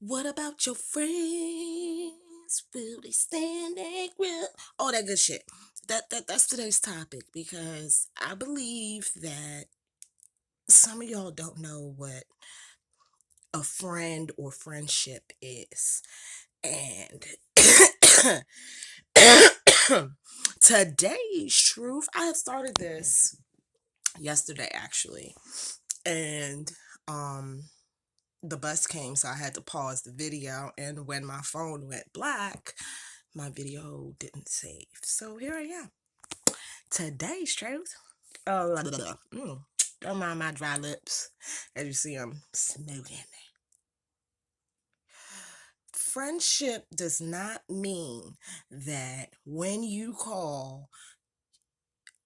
What about your friends? Will they stand their ground? All that good shit. That's today's topic because I believe that some of y'all don't know what a friend or friendship is. And today's truth, I have started this yesterday actually. And um the bus came, so I had to pause the video, and when my phone went black, my video didn't save. So here I am. Today's truth. Oh, blah, blah, blah. Don't mind my dry lips. As you see, I'm smoking. Friendship does not mean that when you call,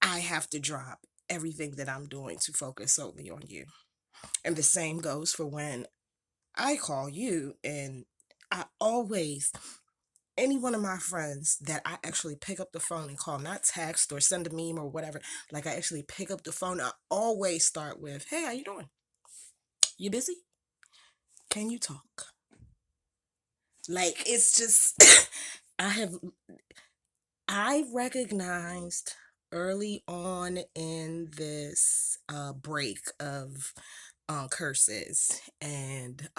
I have to drop everything that I'm doing to focus solely on you. And the same goes for when I call you, and I always any one of my friends that I actually pick up the phone and call, not text or send a meme or whatever, like I actually pick up the phone, I always start with, "Hey, how you doing? You busy? Can you talk?" Like it's just I have I recognized early on in this break of curses and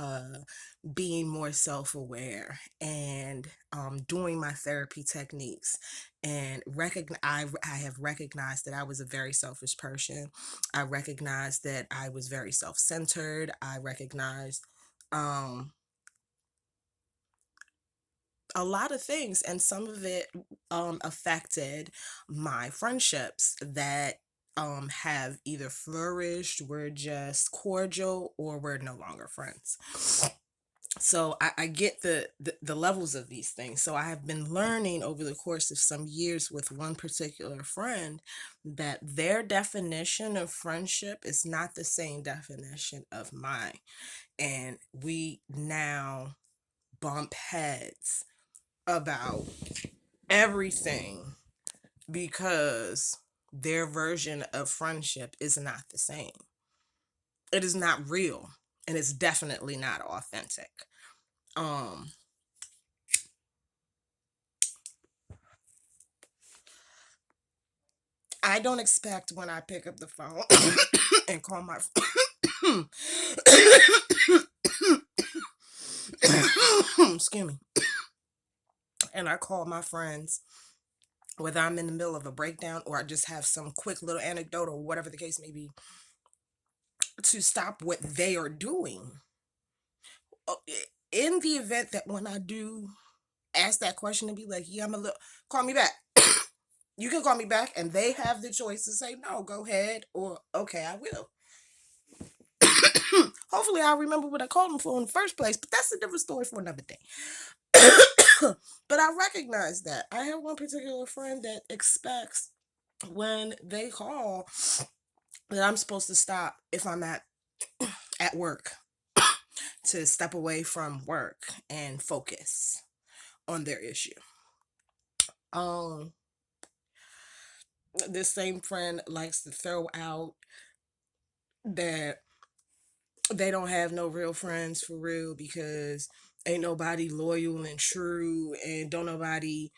being more self-aware and doing my therapy techniques and I have recognized that I was a very selfish person. I recognized that I was very self-centered. I recognized um a lot of things, and some of it affected my friendships that have either flourished, we're just cordial, or we're no longer friends. So I get the levels of these things. So I have been learning over the course of some years with one particular friend that their definition of friendship is not the same definition of mine. And we now bump heads about everything because their version of friendship is not the same. It is not real, and it's definitely not authentic. Um I don't expect when I pick up the phone and call my excuse me, and I call my friends, whether I'm in the middle of a breakdown or I just have some quick little anecdote or whatever the case may be, to stop what they are doing. In the event that when I do ask that question and be like, "Yeah, I'm a little," call me back. You can call me back, and they have the choice to say, "No, go ahead," or "Okay, I will." Hopefully, I'll remember what I called them for in the first place, but that's a different story for another day. But I recognize that. I have one particular friend that expects when they call that I'm supposed to stop if I'm at work, to step away from work and focus on their issue. Um, this same friend likes to throw out that they don't have no real friends for real because ain't nobody loyal and true, and don't nobody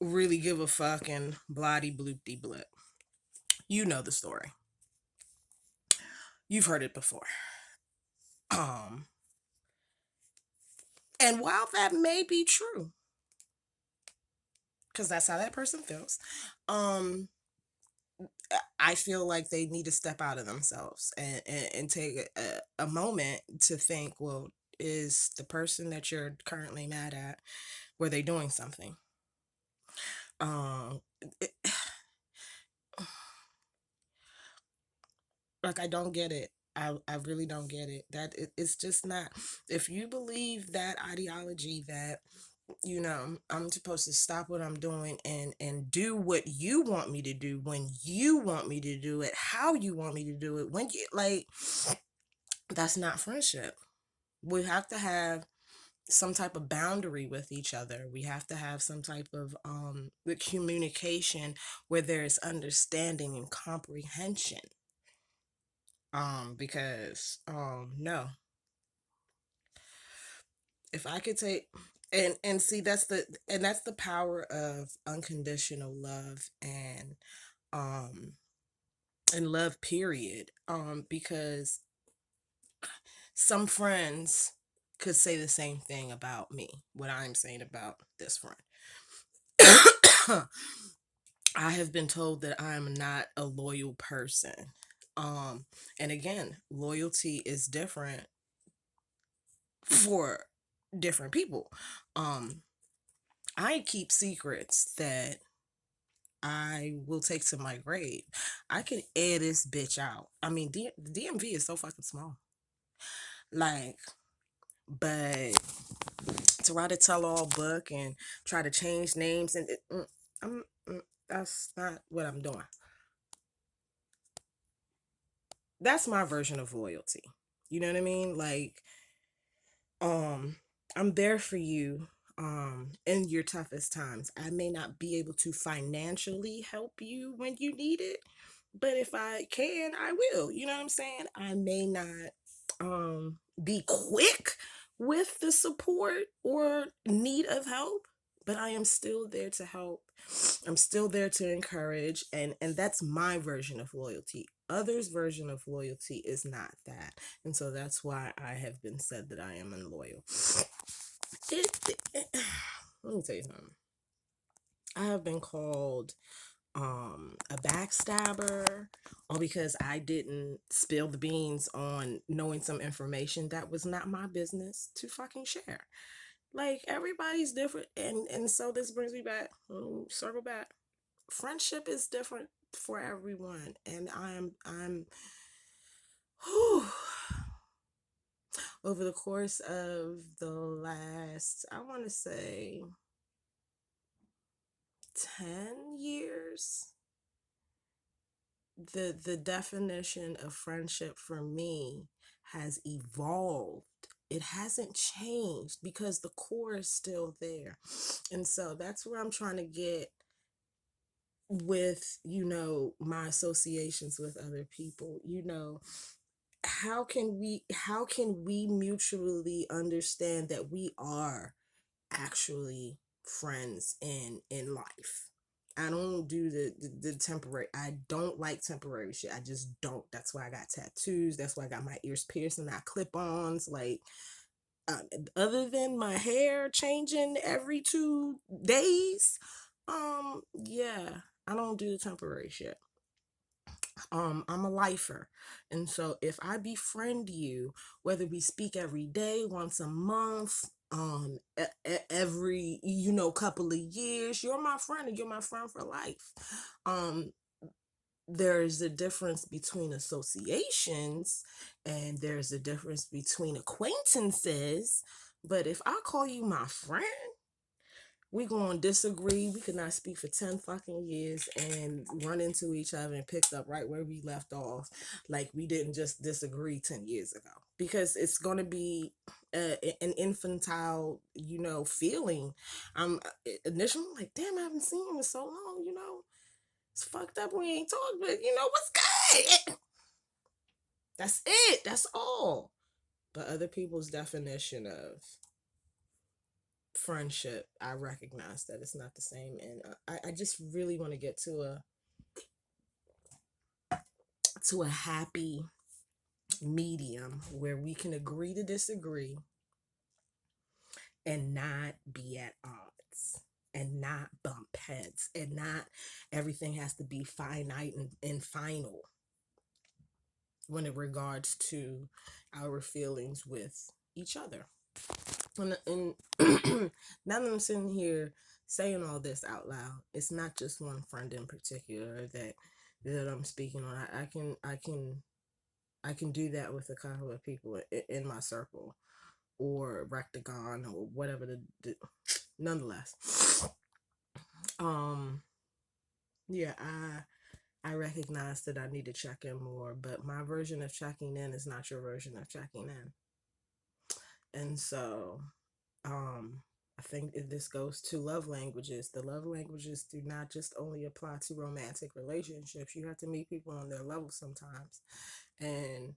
really give a fuck, and bloody bloopty blip. You know the story. You've heard it before. Um and while that may be true, because that's how that person feels, um I feel like they need to step out of themselves and take a moment to think, well, is the person that you're currently mad at, were they doing something? Um, it, like, I don't get it. I really don't get it. It's just not. If you believe that ideology that I'm supposed to stop what I'm doing and do what you want me to do when you want me to do it, how you want me to do it, when you like, that's not friendship. We have to have some type of boundary with each other. We have to have some type of the communication where there is understanding and comprehension. Because no. If I could take and see that's the power of unconditional love um and love period. Because some friends could say the same thing about me, what I'm saying about this friend. I have been told that I am not a loyal person. And again, loyalty is different for different people. Um, I keep secrets that I will take to my grave. I can air this bitch out. I mean, DMV is so fucking small. Like, but to write a tell-all book and try to change names I'm that's not what I'm doing. That's my version of loyalty. You know what I mean? Like, um, I'm there for you in your toughest times. I may not be able to financially help you when you need it, but if I can, I will. You know what I'm saying? I may not be quick with the support or need of help, but I am still there to help. I'm still there to encourage, and that's my version of loyalty. Others' version of loyalty is not that. And so that's why I have been said that I am unloyal. Let me tell you something. I have been called a backstabber, all because I didn't spill the beans on knowing some information that was not my business to fucking share. Like, everybody's different, and so this brings me back, circle back. Friendship is different for everyone, and I'm whew, over the course of the last, I want to say, 10 years, the definition of friendship for me has evolved. It hasn't changed because the core is still there. And so that's where I'm trying to get with, my associations with other people. How can we mutually understand that we are actually friends in life? I don't do the temporary. I don't like temporary shit. I just don't. That's why I got tattoos. That's why I got my ears pierced and I clip-ons. Like, uh, other than my hair changing every 2 days, yeah, I don't do the temporary shit. I'm a lifer, and so if I befriend you, whether we speak every day, once a month, every couple of years, you're my friend, and you're my friend for life. um there's a difference between associations, and there's a difference between acquaintances. But if I call you my friend, we gonna disagree. We could not speak for 10 fucking years and run into each other and picked up right where we left off, like we didn't just disagree 10 years ago. Because it's gonna be an infantile, feeling. I'm initially like, damn, I haven't seen him in so long. It's fucked up we ain't talked, but what's good? That's it. That's all. But other people's definition of friendship, I recognize that it's not the same, and I just really want to get to a happy medium where we can agree to disagree and not be at odds and not bump heads, and not everything has to be finite and final when it regards to our feelings with each other. And now that I'm sitting here saying all this out loud, it's not just one friend in particular that I'm speaking on. I can do that with a couple of people in my circle, or rectagon, or whatever nonetheless. um yeah, I recognize that I need to check in more, but my version of checking in is not your version of checking in. And so, I think if this goes to love languages, the love languages do not just only apply to romantic relationships. You have to meet people on their level sometimes. And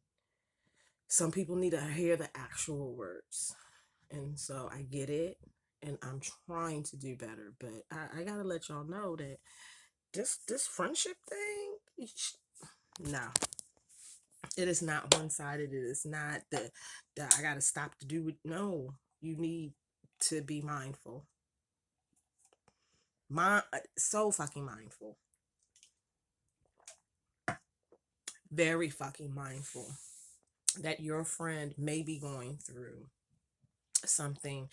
some people need to hear the actual words. And so I get it, and I'm trying to do better. But I gotta let y'all know that this friendship thing, no, it is not one sided. It is not that I gotta stop to do it. No, you need to be mindful. So fucking mindful. Very fucking mindful that your friend may be going through something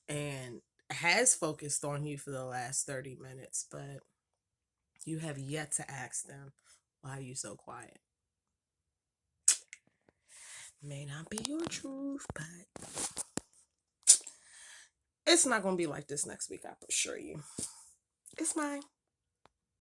and has focused on you for the last 30 minutes, but you have yet to ask them, why are you so quiet? May not be your truth, but it's not going to be like this next week, I assure you. It's mine.